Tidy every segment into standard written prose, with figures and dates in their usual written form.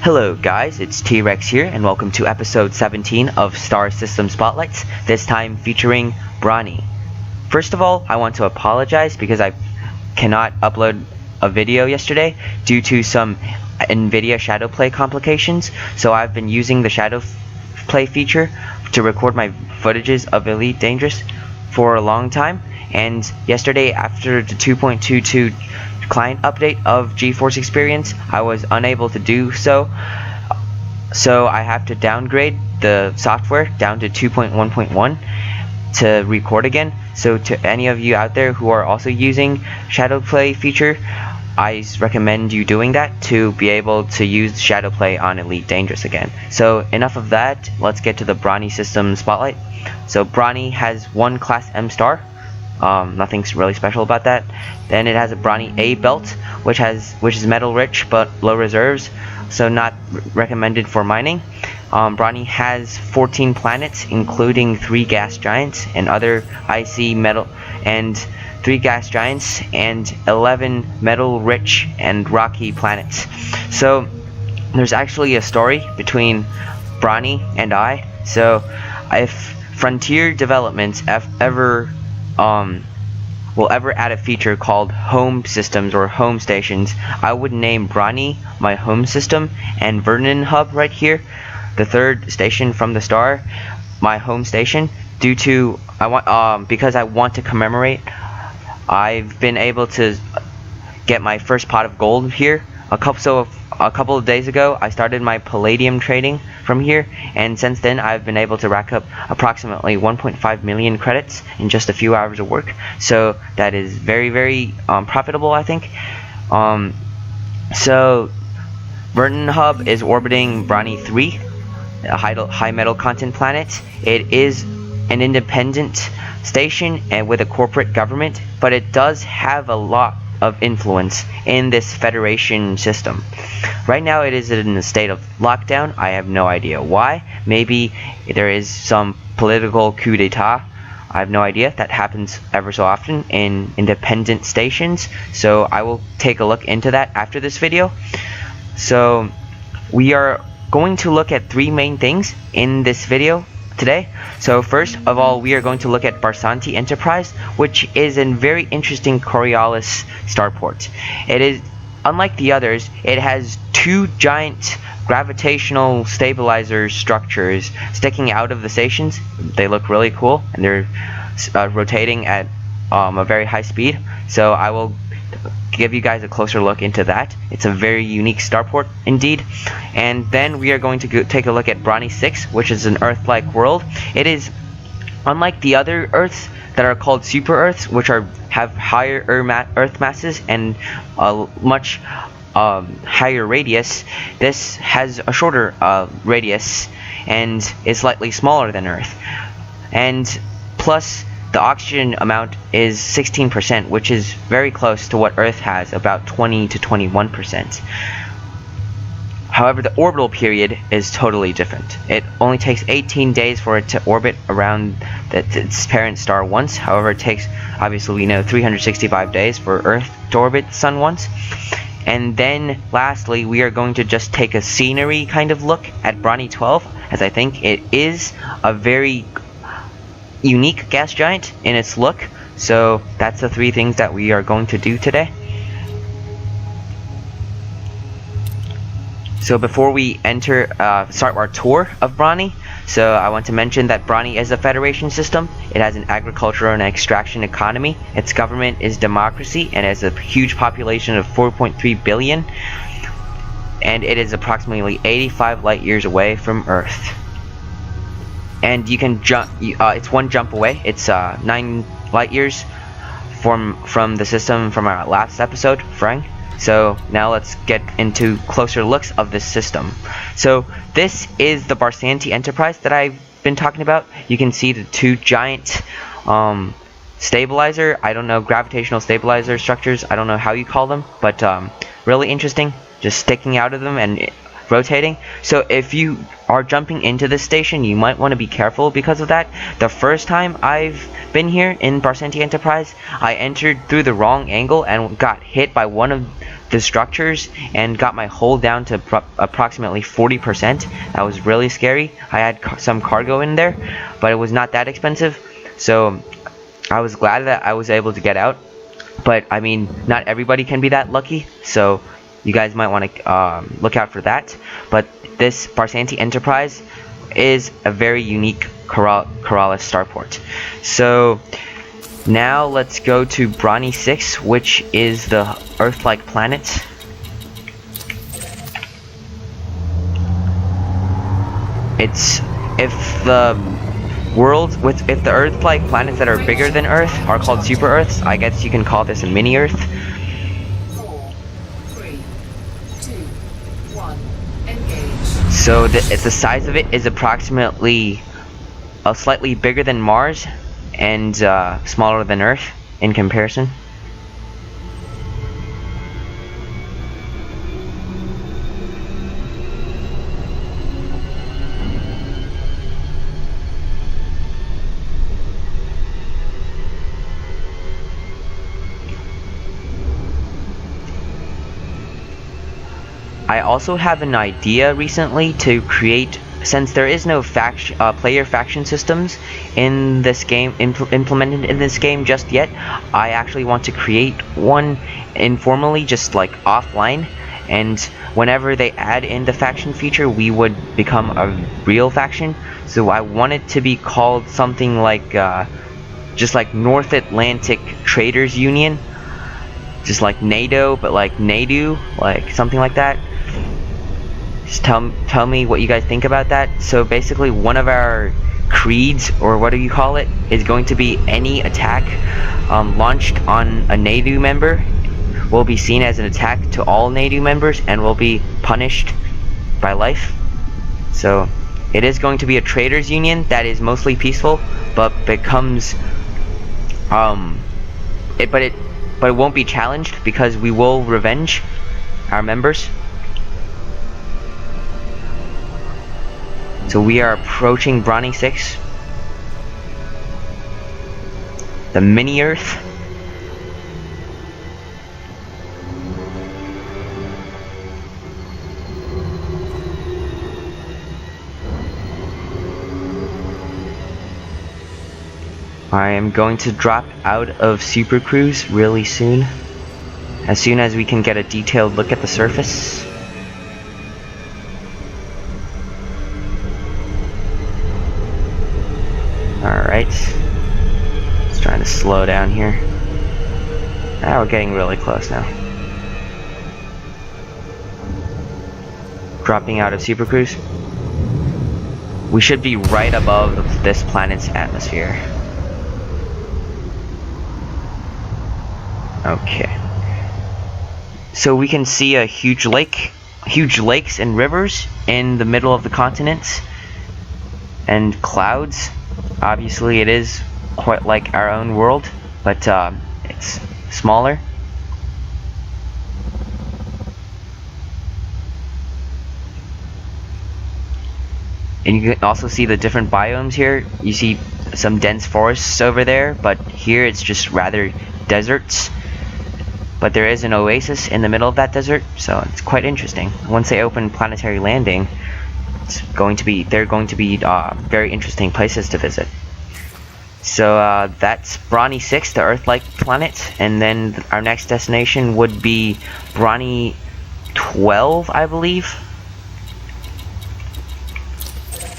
Hello guys, it's T-Rex here and welcome to episode 17 of Star System Spotlights, this time featuring Brani. First of all, I want to apologize because I cannot upload a video yesterday due to some NVIDIA Shadowplay complications, so I've been using the Shadowplay feature to record my footages of Elite Dangerous for a long time, and yesterday after the 2.22 client update of GeForce Experience, I was unable to do so, so I have to downgrade the software down to 2.1.1 to record again. So to any of you out there who are also using Shadowplay feature, I recommend you doing that to be able to use Shadowplay on Elite Dangerous again. So enough of that, let's get to the Brani system spotlight. So Brani has one class M star. Nothing's really special about that. Then it has a Brani A belt, which is metal rich but low reserves, so not recommended for mining. Brani has 14 planets, including 3 gas giants and other icy metal, and 3 gas giants and 11 metal rich and rocky planets. So there's actually a story between Brani and I. So if Frontier Developments will ever add a feature called home systems or home stations, I would name Brani my home system, and Virtanen hub right here, the third station from the star, my home station, due to because I want to commemorate. I've been able to get my first pot of gold here. A couple of days ago, I started my palladium trading from here, and since then I've been able to rack up approximately 1.5 million credits in just a few hours of work. So that is very profitable, I think. So Virtanen hub is orbiting Brani 3, a high metal content planet. It is an independent station and with a corporate government, but it does have a lot of influence in this Federation system. Right now it is in a state of lockdown. I have no idea why. Maybe there is some political coup d'etat. I have no idea. That happens ever so often in independent stations, so I will take a look into that after this video. So we are going to look at 3 main things in this video today. So first of all, we are going to look at Barsanti Enterprise, which is a very interesting Coriolis starport. It is, unlike the others, it has 2 giant gravitational stabilizer structures sticking out of the stations. They look really cool, and they're rotating at a very high speed. So I will give you guys a closer look into that. It's a very unique starport indeed. And then we are going to take a look at Brani 6, which is an Earth-like world. It is unlike the other Earths that are called super Earths, which have higher Earth masses and a much higher radius. This has a shorter radius and is slightly smaller than Earth. And plus, the oxygen amount is 16%, which is very close to what Earth has, about 20 to 21%. However, the orbital period is totally different. It only takes 18 days for it to orbit around its parent star once. However, it takes, obviously we know, 365 days for Earth to orbit the Sun once. And then lastly, we are going to just take a scenery kind of look at Brani 12, as I think it is a very unique gas giant in its look. So that's the 3 things that we are going to do today. So before we start our tour of Brani, so I want to mention that Brani is a Federation system. It has an agricultural and extraction economy. Its government is democracy and has a huge population of 4.3 billion, and it is approximately 85 light years away from Earth. And you can jump. It's 1 jump away. It's 9 light years from the system from our last episode, Frang. So now let's get into closer looks of this system. So this is the Barsanti Enterprise that I've been talking about. You can see the 2 giant stabilizer, I don't know, gravitational stabilizer structures. I don't know how you call them, but really interesting, just sticking out of them and rotating. So if you are jumping into this station, you might want to be careful because of that. The first time I've been here in Barsanti Enterprise, I entered through the wrong angle and got hit by one of the structures and got my hull down to approximately 40%. That was really scary. I had some cargo in there, but it was not that expensive, so I was glad that I was able to get out. But I mean, not everybody can be that lucky, so you guys might want to look out for that. But this Barsanti Enterprise is a very unique Corrales starport. So now let's go to Brani 6, which is the Earth-like planet. If the Earth-like planets that are bigger than Earth are called super Earths, I guess you can call this a mini Earth. 4, 3, 2, 1, engage. So the size of it is approximately slightly bigger than Mars and smaller than Earth in comparison. I also have an idea recently to create, since there is no player faction systems in this game, implemented in this game just yet, I actually want to create one informally, just like offline, and whenever they add in the faction feature, we would become a real faction. So I want it to be called something like, just like North Atlantic Traders Union, just like NATO, but like NADU, like something like that. Just tell me what you guys think about that. So basically, one of our creeds, or what do you call it, is going to be any attack launched on a NADU member will be seen as an attack to all NADU members and will be punished by life. So it is going to be a traders union that is mostly peaceful, but becomes but it won't be challenged because we will revenge our members. So we are approaching Brani 6, the mini Earth. I am going to drop out of Super Cruise really soon as we can get a detailed look at the surface. Alright, just trying to slow down here. Now we're getting really close now. Dropping out of Super Cruise. We should be right above this planet's atmosphere. Okay. So we can see a huge lakes and rivers in the middle of the continents, and clouds. Obviously it is quite like our own world, but it's smaller. And you can also see the different biomes here. You see some dense forests over there, but here it's just rather deserts. But there is an oasis in the middle of that desert, so it's quite interesting. Once they open planetary landing, they're going to be very interesting places to visit. So that's Brani 6, the Earth-like planet, and then our next destination would be Brani 12, I believe,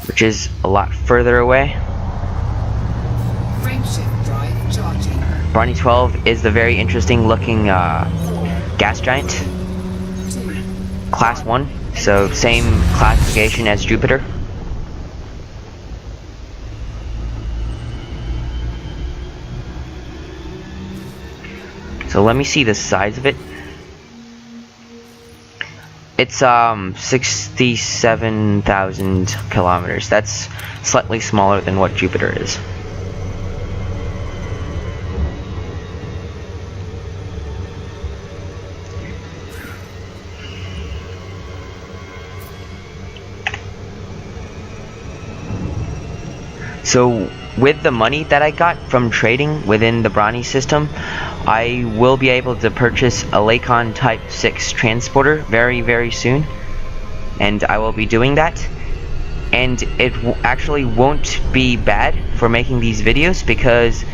which is a lot further away. Frameshift drive charging. Brani 12 is the very interesting looking gas giant, class 1, so same classification as Jupiter. So let me see the size of it. It's 67,000 kilometers. That's slightly smaller than what Jupiter is. So with the money that I got from trading within the Brani system, I will be able to purchase a Lakon Type 6 transporter very soon, and I will be doing that. And it actually won't be bad for making these videos because,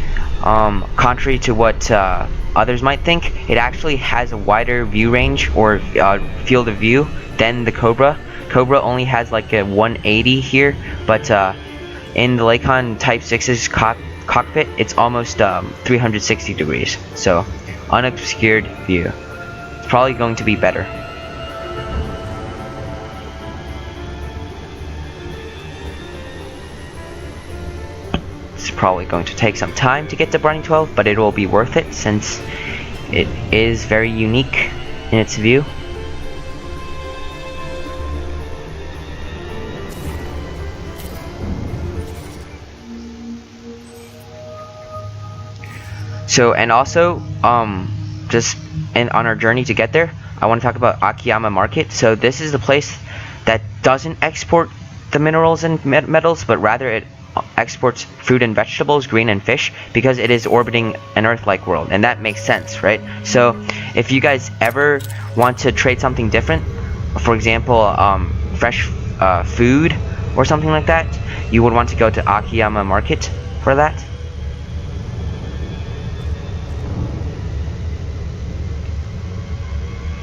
contrary to what others might think, it actually has a wider view range or field of view than the Cobra. Cobra only has like a 180 here, but in the Lakon Type 6's cockpit, it's almost 360 degrees. So, unobscured view. It's probably going to be better. It's probably going to take some time to get to Brani 12, but it will be worth it since it is very unique in its view. So, and also, just on our journey to get there, I want to talk about Akiyama Market. So this is the place that doesn't export the minerals and metals, but rather it exports fruit and vegetables, grain and fish, because it is orbiting an Earth-like world, and that makes sense, right? So if you guys ever want to trade something different, for example, fresh food or something like that, you would want to go to Akiyama Market for that.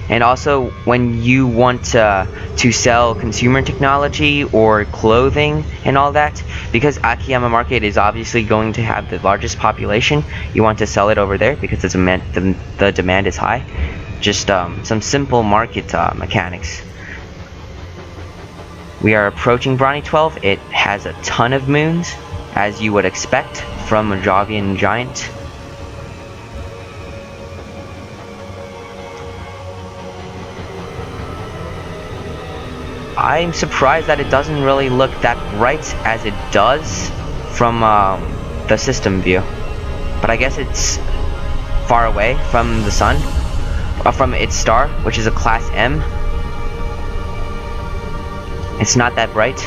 And also, when you want to sell consumer technology or clothing and all that, because Akiyama Market is obviously going to have the largest population, you want to sell it over there because the demand is high. Just some simple market mechanics. We are approaching Brani 12. It has a ton of moons, as you would expect from a Javian giant. I'm surprised that it doesn't really look that bright as it does from the system view, but I guess it's far away from the sun, from its star, which is a class M. It's not that bright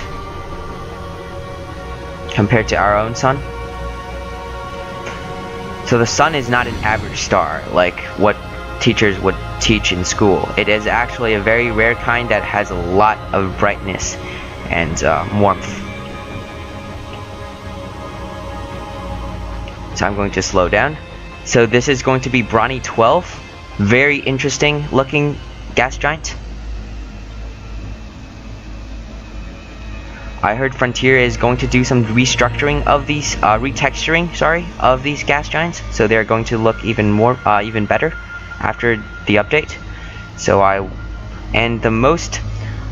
compared to our own sun. So the sun is not an average star like what teachers would teach in school. It is actually a very rare kind that has a lot of brightness and warmth. So I'm going to slow down. So this is going to be Brani 12. Very interesting looking gas giant. I heard Frontier is going to do some restructuring of these, retexturing, sorry, of these gas giants. So they're going to look even better after the update. And the most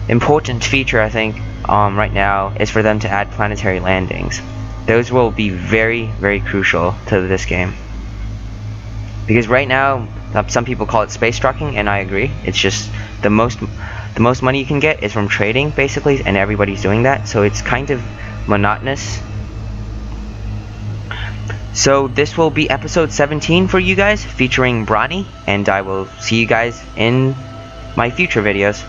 important feature, I think, right now is for them to add planetary landings. Those will be very crucial to this game, because right now some people call it space trucking, and I agree. It's just the most money you can get is from trading, basically, and everybody's doing that, so it's kind of monotonous. So this will be episode 17 for you guys, featuring Brani, and I will see you guys in my future videos.